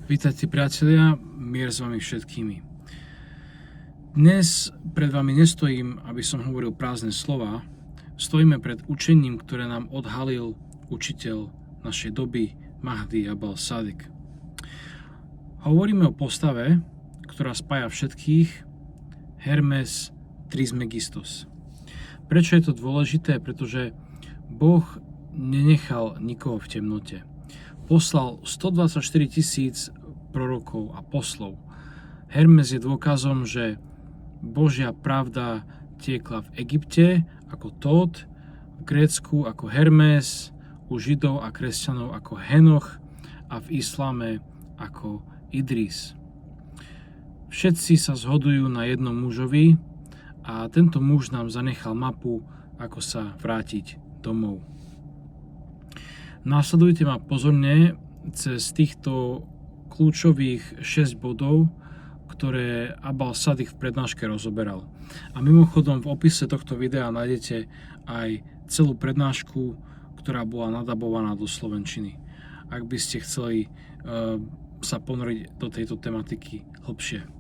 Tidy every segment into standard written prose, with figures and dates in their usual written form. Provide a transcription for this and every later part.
Vítajte priatelia, mier s vami všetkými. Dnes pred vami nestojím, aby som hovoril prázdne slova. Stojíme pred učením, ktoré nám odhalil učiteľ našej doby Mahdi Abal Sadik. Hovoríme o postave, ktorá spája všetkých, Hermes Trismegistos. Prečo je to dôležité? Pretože Boh nenechal nikoho v temnote. Poslal 124 000 prorokov a poslov. Hermes je dôkazom, že Božia pravda tiekla v Egypte ako Tót, v Grécku ako Hermes, u Židov a kresťanov ako Henoch a v islame ako Idris. Všetci sa zhodujú na jednom mužovi a tento muž nám zanechal mapu, ako sa vrátiť domov. Nasledujte ma pozorne cez týchto kľúčových 6 bodov, ktoré Abal Sadik v prednáške rozoberal. A mimochodom v opise tohto videa nájdete aj celú prednášku, ktorá bola nadabovaná do slovenčiny. Ak by ste chceli sa ponoriť do tejto tematiky hlbšie.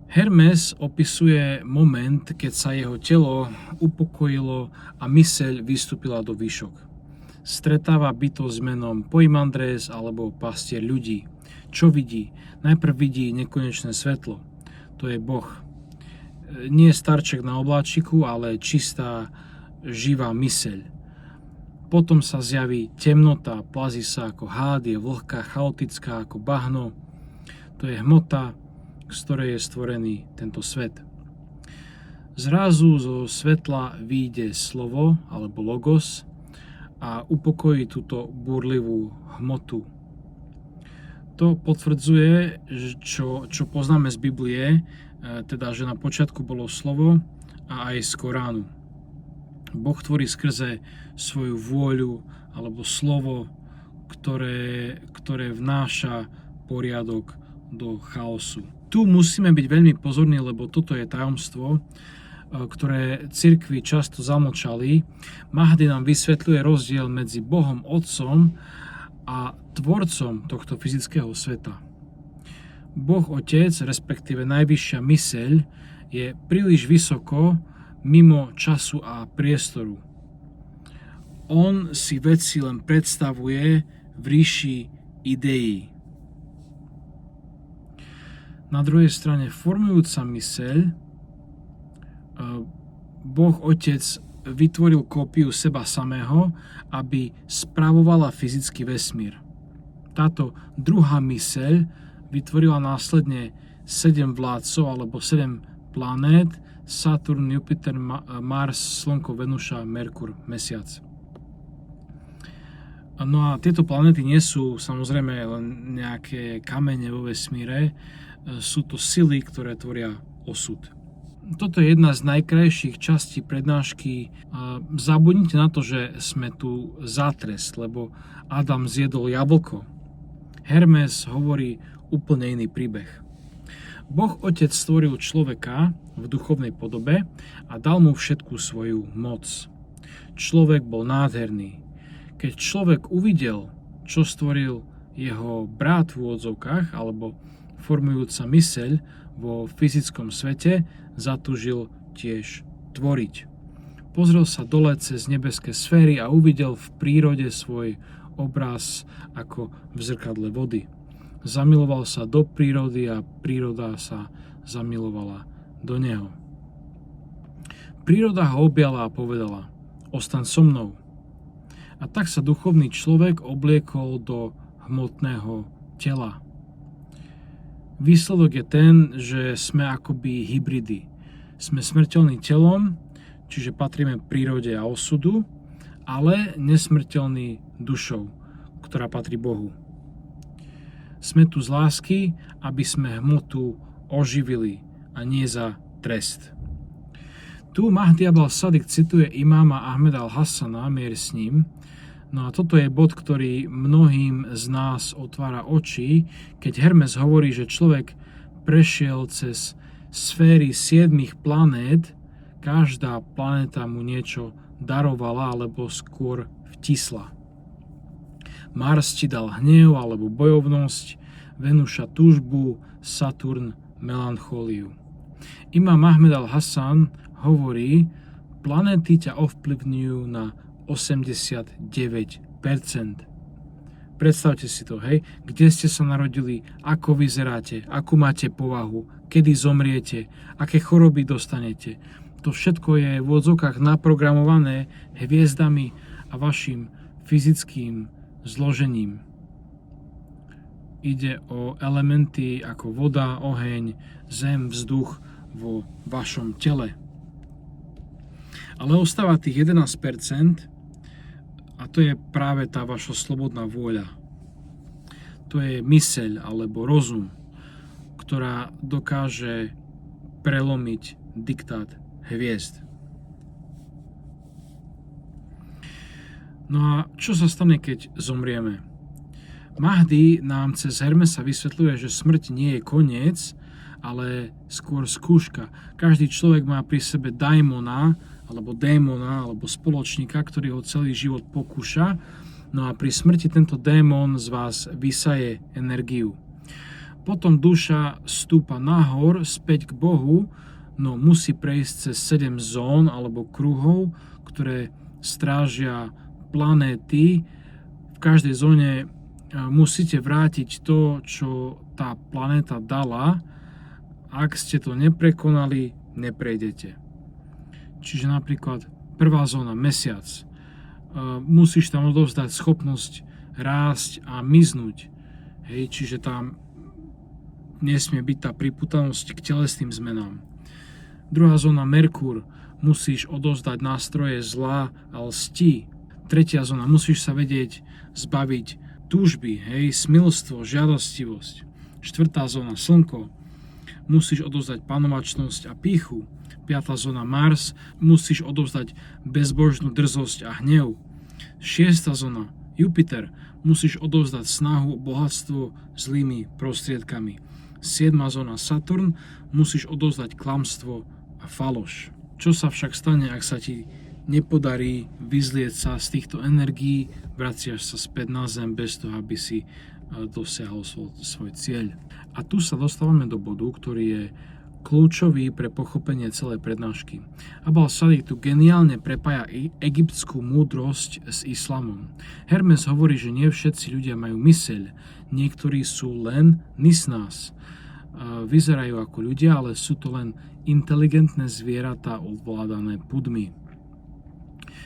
Hermes opisuje moment, keď sa jeho telo upokojilo a myseľ vystúpila do výšok. Stretáva bytosť menom Poimandres alebo pastier ľudí. Čo vidí? Najprv vidí nekonečné svetlo. To je Boh. Nie starček na obláčiku, ale čistá, živá myseľ. Potom sa zjaví temnota, plazí sa ako hád, je vlhká, chaotická ako bahno. To je hmota, z ktorej je stvorený tento svet. Zrazu zo svetla vyjde slovo alebo logos a upokojí túto búrlivú hmotu. To potvrdzuje, čo poznáme z Biblie, teda, že na počiatku bolo slovo a aj z Koránu. Boh tvorí skrze svoju vôľu alebo slovo, ktoré vnáša poriadok do chaosu. Tu musíme byť veľmi pozorní, lebo toto je tajomstvo, ktoré cirkvi často zamlčali. Mahdi nám vysvetľuje rozdiel medzi Bohom Otcom a tvorcom tohto fyzického sveta. Boh Otec, respektíve najvyššia myseľ, je príliš vysoko mimo času a priestoru. On si veci len predstavuje v ríši ideí. Na druhej strane formujúca myseľ, Boh Otec vytvoril kópiu seba samého, aby spravovala fyzický vesmír. Táto druhá myseľ vytvorila následne 7 vládcov alebo 7 planét: Saturn, Jupiter, Mars, Slnko, Venuša, Merkur, Mesiac. No a tieto planéty nie sú samozrejme len nejaké kamene vo vesmíre, sú to sily, ktoré tvoria osud. Toto je jedna z najkrajších častí prednášky. Zabudnite na to, že sme tu za trest, lebo Adam zjedol jablko. Hermes hovorí úplne iný príbeh. Boh Otec stvoril človeka v duchovnej podobe a dal mu všetku svoju moc. Človek bol nádherný. Keď človek uvidel, čo stvoril jeho brat v úvodzovkách, alebo formujúca myseľ vo fyzickom svete, zatúžil tiež tvoriť. Pozrel sa dole cez nebeské sféry a uvidel v prírode svoj obraz ako v zrkadle vody. Zamiloval sa do prírody a príroda sa zamilovala do neho. Príroda ho objala a povedala: ostaň so mnou. A tak sa duchovný človek obliekol do hmotného tela. Výsledok je ten, že sme akoby hybridy. Sme smrteľní telom, čiže patríme prírode a osudu, ale nesmrteľní dušou, ktorá patrí Bohu. Sme tu z lásky, aby sme hmotu oživili a nie za trest. Tu Mahdi Abal Sadik cituje imáma Ahmeda al-Hassana, mier s ním. No a toto je bod, ktorý mnohým z nás otvára oči, keď Hermes hovorí, že človek prešiel cez sféry 7 planét, každá planéta mu niečo darovala alebo skôr vtisla. Mars ti dal hnev alebo bojovnosť, Venuša túžbu, Saturn melanchóliu. Imam Ahmed al-Hassan hovorí, planéty ťa ovplyvňujú na 89%. Predstavte si to, hej, kde ste sa narodili, ako vyzeráte, akú máte povahu, kedy zomriete, aké choroby dostanete. To všetko je v odzvukách naprogramované hviezdami a vašim fyzickým zložením. Ide o elementy ako voda, oheň, zem, vzduch vo vašom tele. Ale ostáva tých 11%, a to je práve tá vaša slobodná vôľa. To je myseľ alebo rozum, ktorá dokáže prelomiť diktát hviezd. No a čo sa stane, keď zomrieme? Mahdi nám cez Hermesa vysvetľuje, že smrť nie je koniec, ale skôr skúška. Každý človek má pri sebe démona, alebo spoločníka, ktorý ho celý život pokúša. No a pri smrti tento démon z vás vysaje energiu. Potom duša stúpa nahor, späť k Bohu, no musí prejsť cez 7 zón alebo kruhov, ktoré strážia planéty. V každej zóne musíte vrátiť to, čo tá planéta dala. Ak ste to neprekonali, neprejdete. Čiže napríklad prvá zóna, mesiac. Musíš tam odovzdať schopnosť rásť a miznúť. Hej, čiže tam nesmie byť tá priputanosť k telesným zmenám. Druhá zóna, Merkúr. Musíš odovzdať nástroje zla a lsti. Tretia zóna, musíš sa vedieť zbaviť túžby, hej, smilstvo, žiadostivosť. Štvrtá zóna, Slnko. Musíš odovzdať panovačnosť a pýchu. 5. zóna, Mars, musíš odovzdať bezbožnú drzosť a hnev. 6. zóna, Jupiter, musíš odovzdať snahu o bohatstvo zlými prostriedkami. 7. zóna, Saturn, musíš odovzdať klamstvo a faloš. Čo sa však stane, ak sa ti nepodarí vyzlieť sa z týchto energií, vraciaš sa späť na zem bez toho, aby si dosiahol svoj cieľ. A tu sa dostávame do bodu, ktorý je kľúčový pre pochopenie celej prednášky. Abul Sadiq tu geniálne prepája egyptskú múdrosť s islamom. Hermes hovorí, že nie všetci ľudia majú myseľ, niektorí sú len nisnás. Vyzerajú ako ľudia, ale sú to len inteligentné zvieratá ovládané pudmi.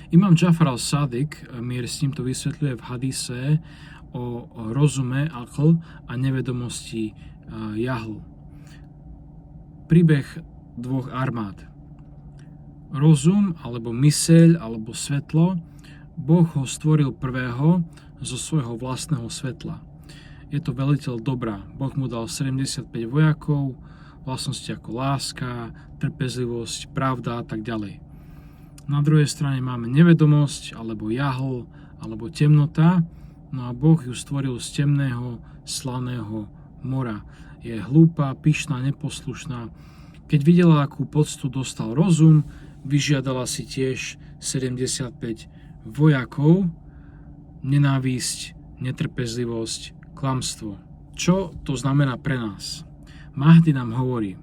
Imam Jafar al-Sadiq, mier s ním to vysvetľuje v hadise o rozume, aql a nevedomosti jahl. Príbeh dvoch armád. Rozum, alebo myseľ, alebo svetlo, Boh ho stvoril prvého zo svojho vlastného svetla. Je to veliteľ dobra. Boh mu dal 75 vojakov, vlastnosti ako láska, trpezlivosť, pravda a tak ďalej. Na druhej strane máme nevedomosť, alebo jahl, alebo temnota, no a Boh ju stvoril z temného, slaného mora. Je hlúpa, pyšná, neposlušná. Keď videla, akú poctu dostal rozum, vyžiadala si tiež 75 vojakov, nenávisť, netrpezlivosť, klamstvo. Čo to znamená pre nás? Mahdi nám hovorí,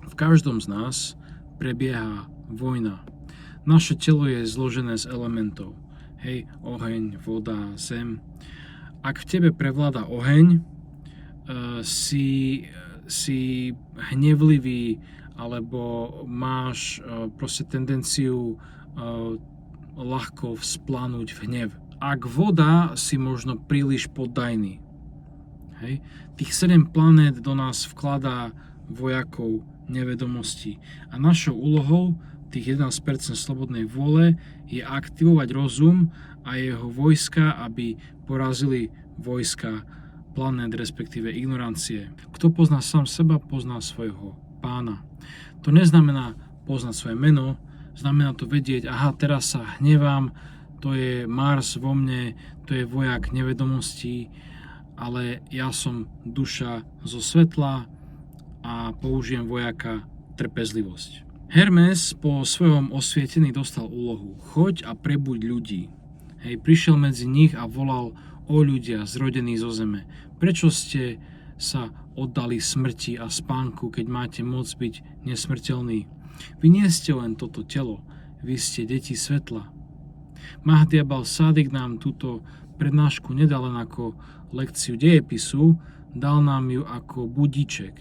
v každom z nás prebieha vojna. Naše telo je zložené z elementov. Hej, oheň, voda, zem. Ak v tebe prevláda oheň, si hnevlivý alebo máš proste tendenciu ľahko vzplanúť v hnev. Ak voda, si možno príliš poddajný. Hej. Tých 7 planét do nás vkladá vojakov nevedomosti. A našou úlohou, tých 11% slobodnej vôle, je aktivovať rozum a jeho vojska, aby porazili vojska planét, respektíve ignorancie. Kto pozná sám seba, pozná svojho pána. To neznamená poznať svoje meno, znamená to vedieť, aha, teraz sa hnevám, to je Mars vo mne, to je vojak nevedomostí, ale ja som duša zo svetla a použijem vojaka trpezlivosť. Hermes po svojom osvietení dostal úlohu: choď a prebuď ľudí. Hej, prišiel medzi nich a volal: O ľudia zrodení zo zeme, prečo ste sa oddali smrti a spánku, keď máte moc byť nesmrteľný? Vy nie ste len toto telo, vy ste deti svetla. Mahdi Abal Sádik nám túto prednášku nedal len ako lekciu dejepisu, dal nám ju ako budíček.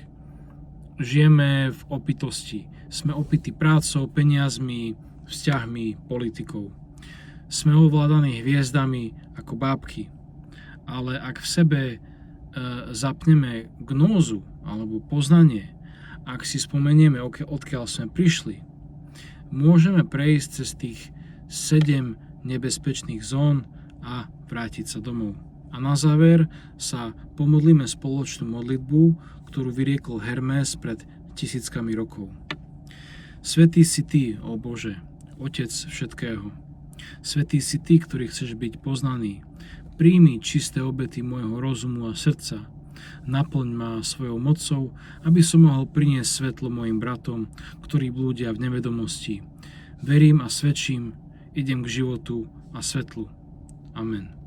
Žijeme v opitosti. Sme opití prácou, peniazmi, vzťahmi, politikou. Sme ovládaní hviezdami ako bábky. Ale ak v sebe zapneme gnózu alebo poznanie, ak si spomenieme, odkiaľ sme prišli, môžeme prejsť cez tých 7 nebezpečných zón a vrátiť sa domov. A na záver sa pomodlíme spoločnú modlitbu, ktorú vyriekol Hermes pred tisíckami rokov. Svätý si Ty, ó Bože, Otec všetkého. Svätý si Ty, ktorý chceš byť poznaný. Príjmi čisté obety môjho rozumu a srdca. Naplň ma svojou mocou, aby som mohol priniesť svetlo mojim bratom, ktorí blúdia v nevedomosti. Verím a svedčím, idem k životu a svetlu. Amen.